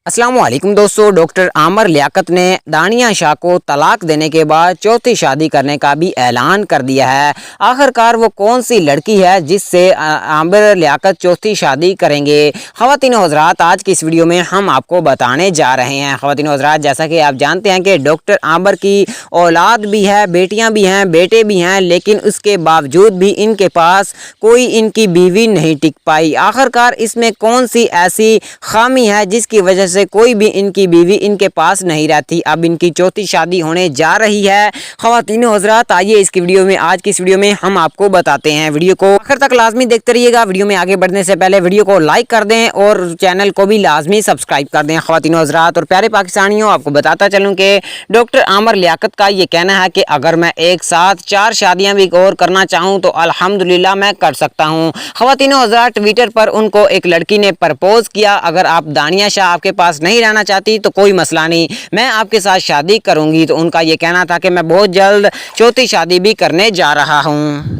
अस्सलामुअलैकुम दोस्तों, डॉक्टर आमिर लियाकत ने दानिया शाह को तलाक देने के बाद चौथी शादी करने का भी ऐलान कर दिया है। आखिरकार वो कौन सी लड़की है जिससे आमिर लियाकत चौथी शादी करेंगे? ख़वातीन व हज़रात, आज की इस वीडियो में हम आपको बताने जा रहे हैं। ख़वातीन व हज़रात, जैसा कि आप जानते हैं कि डॉक्टर आमिर की औलाद भी है, बेटियाँ भी हैं, बेटे भी हैं, लेकिन उसके बावजूद भी इनके पास कोई इनकी बीवी नहीं टिक पाई। आखिरकार इसमें कौन सी ऐसी खामी है जिसकी वजह से कोई भी इनकी बीवी इनके पास नहीं रहती? अब इनकी चौथी शादी होने जा रही है। ख़वातीन व हज़रात, आइए इसकी वीडियो में, आज की इस वीडियो में हम आपको बताते हैं। वीडियो को आखिर तक लाजमी देखते रहिएगा। वीडियो में आगे बढ़ने से पहले वीडियो को लाइक कर दें और चैनल को भी लाजमी सब्सक्राइब कर दें। ख़वातीन व हज़रात और प्यारे पाकिस्तानियों, आपको बताता चलूँ कि डॉक्टर आमिर लियाकत का ये कहना है कि अगर मैं एक साथ 4 शादियाँ भी और करना चाहूँ तो अल्हम्दुलिल्लाह मैं कर सकता हूँ। ख़वातीन व हज़रात, ट्विटर पर उनको एक लड़की ने प्रपोज किया, अगर आप दानिया शाह आपके पास नहीं रहना चाहती तो कोई मसला नहीं, मैं आपके साथ शादी करूंगी। तो उनका ये कहना था कि मैं बहुत जल्द चौथी शादी भी करने जा रहा हूं।